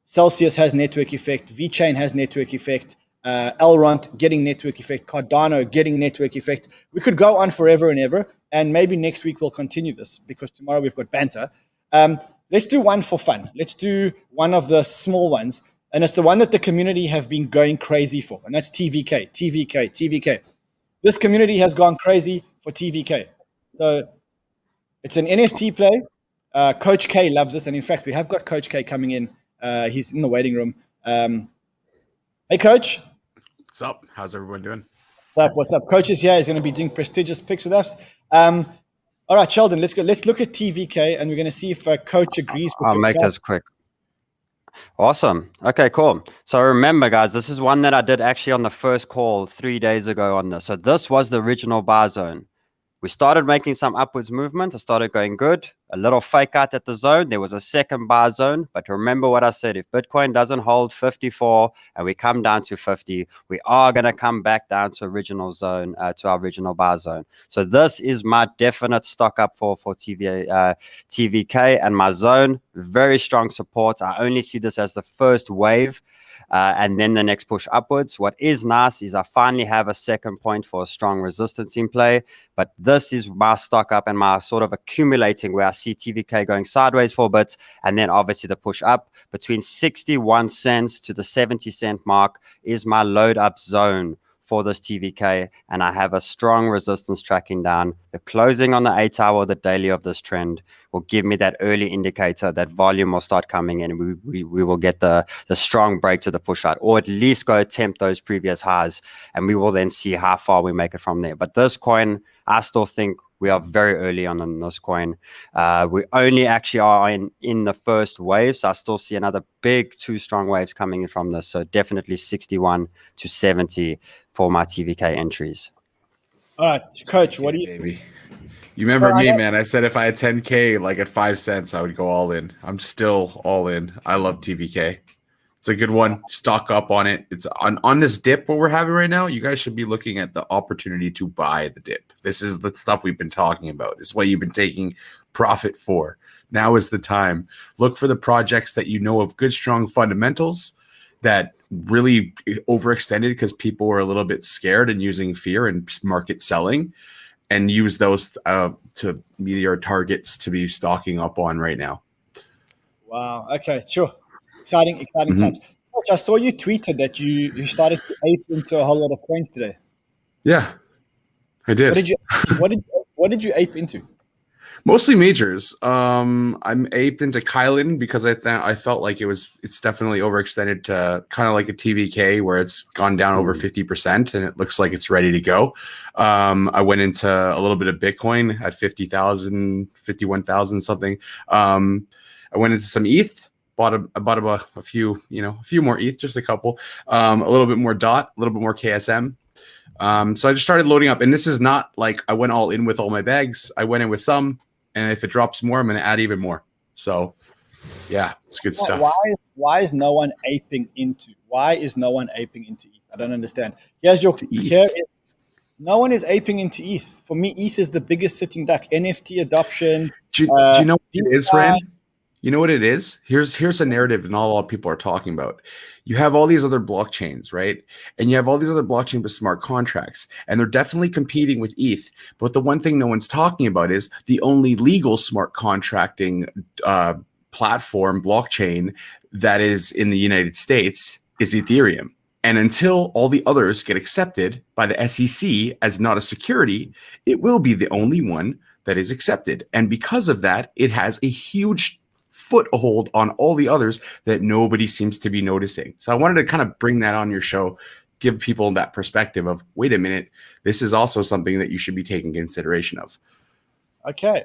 Celsius has network effect. VeChain has network effect. Elrond getting network effect. Cardano getting network effect. We could go on forever and ever, and maybe next week we'll continue this because tomorrow we've got Banter. Let's do one for fun. Let's do one of the small ones. And it's the one that the community have been going crazy for. And that's TVK, TVK, TVK. This community has gone crazy for TVK. So it's an NFT play. Coach K loves this. And in fact, we have got Coach K coming in. He's in the waiting room. Hey, Coach. What's up? How's everyone doing? What's up? Coach is here. He's going to be doing prestigious picks with us. All right, Sheldon, let's go. Let's look at TVK, and we're going to see if Coach agrees with I'll make this quick. Awesome. Okay, cool. So remember, guys, this is one that I did actually on the first call 3 days ago on this. So this was the original buy zone. We started making some upwards movement. It started going good. A little fake out at the zone. There was a second buy zone. But remember what I said. If Bitcoin doesn't hold 54 and we come down to 50, we are going to come back down to original zone, to our original buy zone. So this is my definite stock up for TVK and my zone. Very strong support. I only see this as the first wave. And then the next push upwards. What is nice is I finally have a second point for a strong resistance in play. But this is my stock up and my sort of accumulating where I see TVK going sideways for a bit. And then obviously the push up between 61 cents to the 70-cent mark is my load up zone for this TVK. And I have a strong resistance tracking down. The closing on the 8-hour, the daily of this trend will give me that early indicator that volume will start coming in. We will get the strong break to the push out, or at least go attempt those previous highs. And we will then see how far we make it from there. But this coin, I still think we are very early on this coin. We only actually are in the first wave. So I still see another big 2 strong waves coming in from this. So definitely 61 to 70 for my TVK entries. All right, Coach, what do you... Baby. You remember me, man. I said if I had 10K, like at 5 cents, I would go all in. I'm still all in. I love TVK. It's a good one. Stock up on it. It's on this dip what we're having right now. You guys should be looking at the opportunity to buy the dip. This is the stuff we've been talking about. This is what you've been taking profit for. Now is the time. Look for the projects that you know of good, strong fundamentals that really overextended because people were a little bit scared and using fear and market selling, and use those to be your targets to be stocking up on right now. Wow. Okay, sure. Exciting times. Coach, I saw you tweeted that you started to ape into a whole lot of coins today. Yeah, I did. What did you ape into? Mostly majors. I'm aped into Kylan because I felt like it's definitely overextended to kind of like a TVK where it's gone down over 50% and it looks like it's ready to go. I went into a little bit of Bitcoin at 50,000, 51,000 something. I went into some ETH. I bought a few more ETH, just a couple. A little bit more DOT, a little bit more KSM. So I just started loading up, and this is not like I went all in with all my bags. I went in with some, and if it drops more, I'm going to add even more. So, yeah, it's good stuff. Why is no one aping into? Why is no one aping into ETH? I don't understand. No one is aping into ETH. For me, ETH is the biggest sitting duck. NFT adoption. Do you know what it is, Rand? You know what it is? Here's a narrative not a lot of people are talking about. You have all these other blockchains, right? And you have all these other blockchains with smart contracts, and they're definitely competing with ETH. But the one thing no one's talking about is the only legal smart contracting platform blockchain that is in the United States is Ethereum. And until all the others get accepted by the SEC as not a security, it will be the only one that is accepted. And because of that, it has a huge foothold on all the others that nobody seems to be noticing. So I wanted to kind of bring that on your show, give people that perspective of, wait a minute, this is also something that you should be taking consideration of. Okay.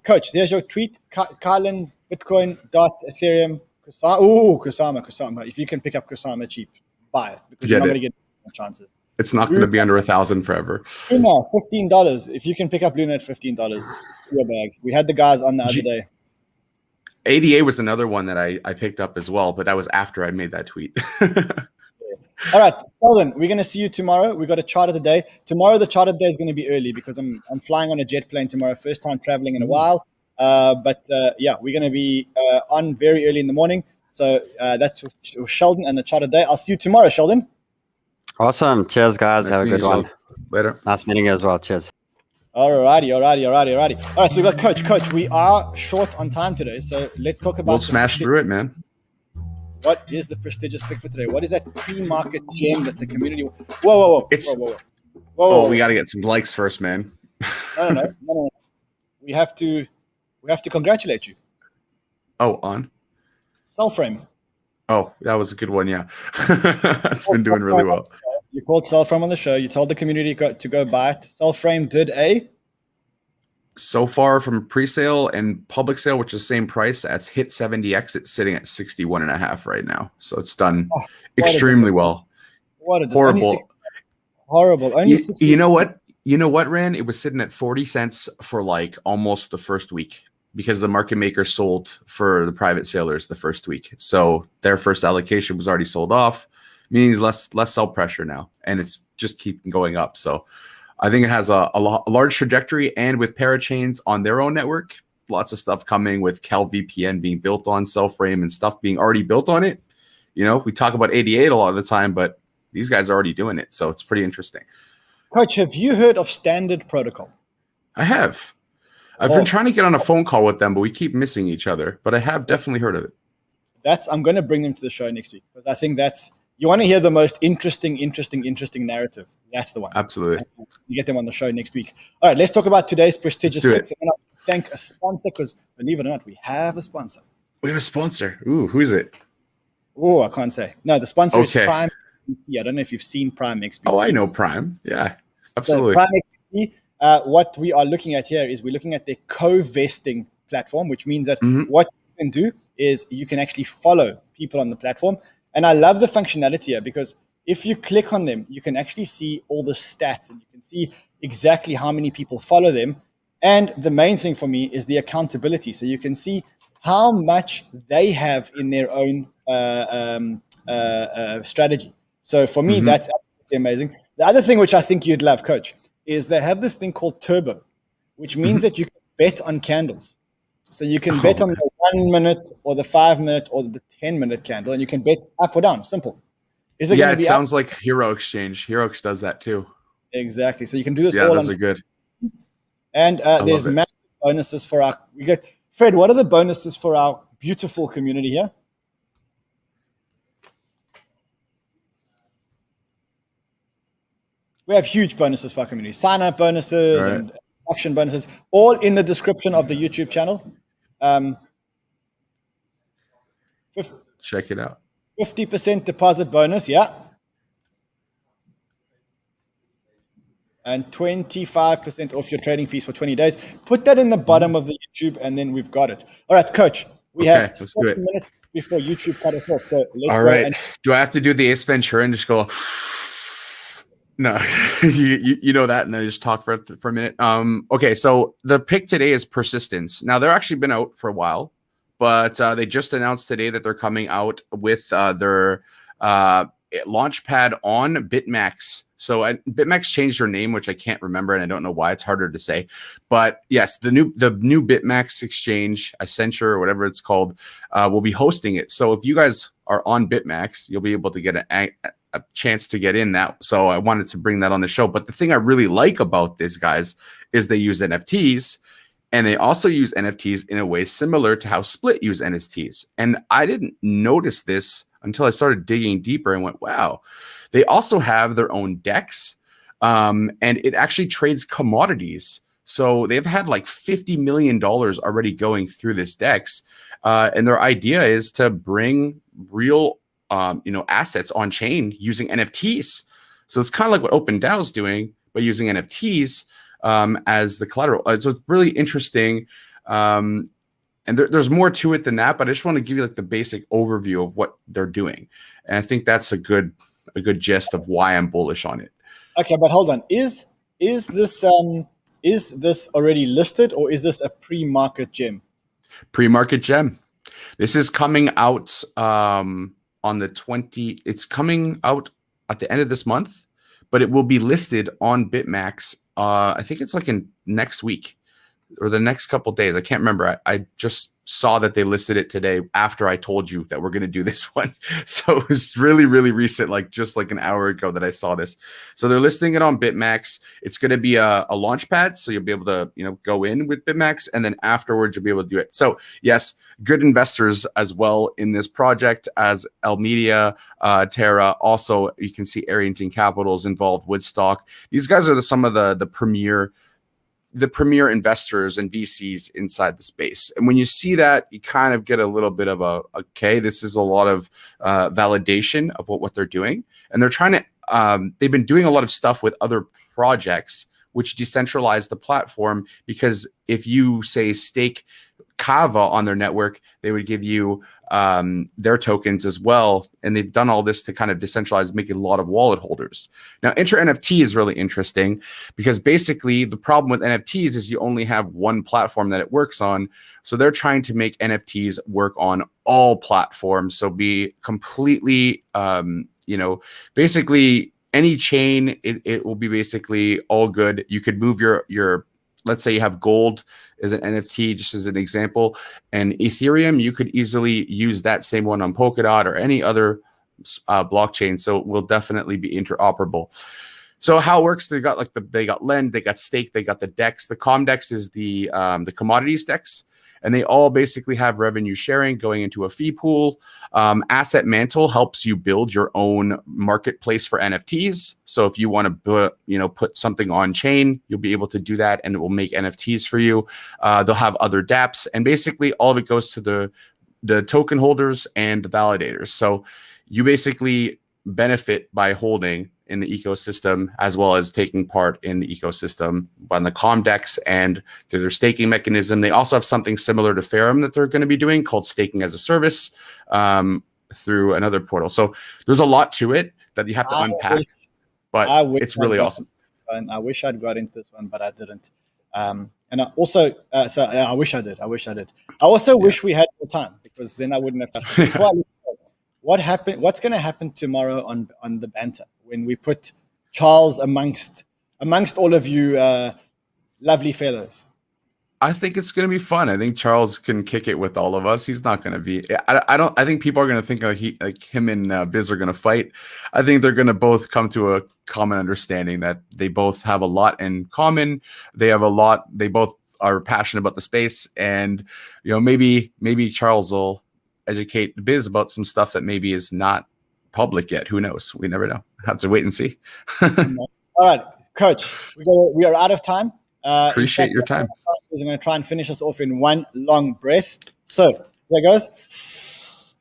Coach, there's your tweet. Kylan, Bitcoin, Ethereum, Kusama. If you can pick up Kusama cheap, buy it, because you're not going to get chances. It's not going to be under 1,000 forever. Luna, $15. If you can pick up Luna at $15, your bags. We had the guys on the other day. ADA was another one that I picked up as well, but that was after I made that tweet. All right, Sheldon, we're going to see you tomorrow. We got a chart of the day. Tomorrow, the chart of the day is going to be early because I'm flying on a jet plane tomorrow. First time traveling in a while. Yeah, we're going to be on very early in the morning. So that's Sheldon and the chart of the day. I'll see you tomorrow, Sheldon. Awesome. Cheers, guys. Nice Have a good one. Later. Nice meeting you as well. Cheers. Alrighty. All right, so we got Coach. We are short on time today, so let's talk about. We'll smash through it, man. What is the prestigious pick for today? What is that pre-market gem that the community? Whoa! Oh, we got to get some likes first, man. No. We have to congratulate you. Oh, on Cellframe. Oh, that was a good one. Yeah, it's been doing really well. You called Cellframe on the show. You told the community to go buy it. Cellframe did so far from pre-sale and public sale, which is the same price, that's hit 70x. It's sitting at 61.5 right now. So it's done extremely well. What a horrible. Horrible. Only you know what? You know what, Ran? It was sitting at 40 cents for like almost the first week because the market maker sold for the private sailors the first week. So their first allocation was already sold off, meaning less sell pressure now, and it's just keeping going up. So I think it has a large trajectory, and with parachains on their own network, lots of stuff coming with Cal VPN being built on Cellframe and stuff being already built on it. You know, we talk about 88 a lot of the time, but these guys are already doing it. So it's pretty interesting. Coach, have you heard of Standard Protocol? I have. I've been trying to get on a phone call with them, but we keep missing each other. But I have definitely heard of it. I'm going to bring them to the show next week because I think you want to hear the most interesting narrative. That's the one. Absolutely. You get them on the show next week. All right, let's talk about today's prestigious picks. And I'll thank a sponsor because, believe it or not, we have a sponsor. We have a sponsor. Ooh, who is it? Oh, I can't say. No, the sponsor is PrimeXBT. I don't know if you've seen PrimeXBT. Oh, I know Prime. Yeah, absolutely. So PrimeXBT, what we are looking at here is we're looking at their co-vesting platform, which means that what you can do is you can actually follow people on the platform. And I love the functionality here because if you click on them, you can actually see all the stats and you can see exactly how many people follow them. And the main thing for me is the accountability. So you can see how much they have in their own strategy. So for me, that's absolutely amazing. The other thing which I think you'd love, Coach, is they have this thing called Turbo, which means that you can bet on candles. So you can bet on the 1 minute or the 5 minute or the 10-minute candle, and you can bet up or down. Simple. Is it it sounds like Hero Exchange. HeroX does that too. Exactly. So you can do this all those are good. And there's massive bonuses for Fred, what are the bonuses for our beautiful community here? We have huge bonuses for our community. Sign-up bonuses and action bonuses, all in the description of the YouTube channel. Check it out. 50% deposit bonus, yeah. And 25% off your trading fees for 20 days. Put that in the bottom of the YouTube, and then we've got it. All right, Coach. We have 7 minutes before YouTube cut us off. So let's go. Do I have to do the Ace Ventura and just go? No, you know that, and then just talk for a minute. Okay, so the pick today is Persistence. Now they're actually been out for a while, but they just announced today that they're coming out with their launch pad on BitMax So BitMEX changed their name, which I can't remember, and I don't know why. It's harder to say. But yes, the new BitMEX exchange, Accenture, or whatever it's called, will be hosting it. So if you guys are on BitMEX, you'll be able to get a chance to get in that. So I wanted to bring that on the show. But the thing I really like about this, guys, is they use NFTs. And they also use NFTs in a way similar to how Split use NFTs. And I didn't notice this until I started digging deeper and went, wow. They also have their own DEX, and it actually trades commodities. So they've had like $50 million already going through this DEX. And their idea is to bring real assets on chain using NFTs. So it's kind of like what OpenDAO is doing, but using NFTs as the collateral. So it's really interesting. And there's more to it than that, but I just want to give you like the basic overview of what they're doing. And I think that's a good gist of why I'm bullish on it. Okay, but hold on. Is this already listed, or is this a pre-market gem? Pre-market gem. This is coming out on the 20th. It's coming out at the end of this month, but it will be listed on BitMEX. I think it's like in next week or the next couple of days. I can't remember. I just saw that they listed it today after I told you that we're going to do this one. So it was really, really recent, like just like an hour ago that I saw this. So they're listing it on BitMEX. It's going to be a launch pad. So you'll be able to, go in with BitMEX, and then afterwards you'll be able to do it. So yes, good investors as well in this project as Elmedia, Terra. Also, you can see Arrington Capital's involved, Woodstock. These guys are some of the premier investors and VCs inside the space. And when you see that, you kind of get a little bit of okay, this is a lot of validation of what they're doing. And they're trying to, they've been doing a lot of stuff with other projects which decentralize the platform, because if you say stake Kava on their network, they would give you their tokens as well. And they've done all this to kind of decentralize, making a lot of wallet holders. Now, Inter NFT is really interesting because basically the problem with NFTs is you only have one platform that it works on. So they're trying to make NFTs work on all platforms. So be completely, basically any chain, it will be basically all good. You could move your let's say you have gold as an NFT, just as an example, and Ethereum, you could easily use that same one on Polkadot or any other blockchain. So it will definitely be interoperable. So how it works, they got Lend, they got Stake, they got the DEX. The ComDEX is the commodities DEX. And they all basically have revenue sharing going into a fee pool. Asset Mantle helps you build your own marketplace for NFTs. So if you want to put something on chain, you'll be able to do that, and it will make NFTs for you. They'll have other dApps, and basically all of it goes to the token holders and the validators. So you basically benefit by holding in the ecosystem, as well as taking part in the ecosystem on the ComDEX and through their staking mechanism. They also have something similar to Ferrum that they're going to be doing called staking as a service through another portal. So there's a lot to it that you have to unpack, but it's really awesome. And I wish I'd got into this one, but I didn't. And I also, I wish I did. I also wish we had more time, because then I wouldn't have to. Before I leave, what happened? What's going to happen tomorrow on the Banter when we put Charles amongst all of you lovely fellows? I think it's going to be fun. I think Charles can kick it with all of us. He's not going to be. I think people are going to think like him and Biz are going to fight. I think they're going to both come to a common understanding that they both have a lot in common. They both are passionate about the space, and maybe Charles will educate Biz about some stuff that maybe is not public yet. Who knows? We never know. Have to wait and see. All right, Coach, we are out of time. Appreciate your time. I'm going to try and finish us off in one long breath. So there goes.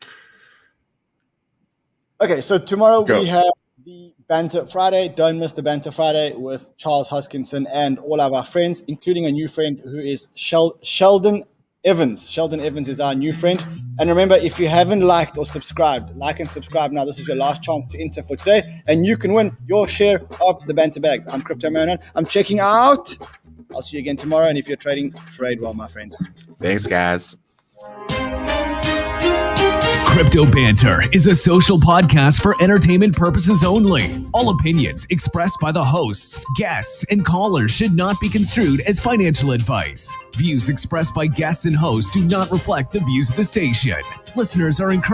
Okay, so tomorrow we have the Banter Friday. Don't miss the Banter Friday with Charles Hoskinson and all of our friends, including a new friend who is Sheldon Evans. Sheldon Evans is our new friend. And remember, if you haven't liked or subscribed, like and subscribe now. This is your last chance to enter for today, and you can win your share of the Banter bags. I'm Crypto Monon. I'm checking out. I'll see you again tomorrow. And if you're trading, trade well, my friends. Thanks, guys. Crypto Banter is a social podcast for entertainment purposes only. All opinions expressed by the hosts, guests, and callers should not be construed as financial advice. Views expressed by guests and hosts do not reflect the views of the station. Listeners are encouraged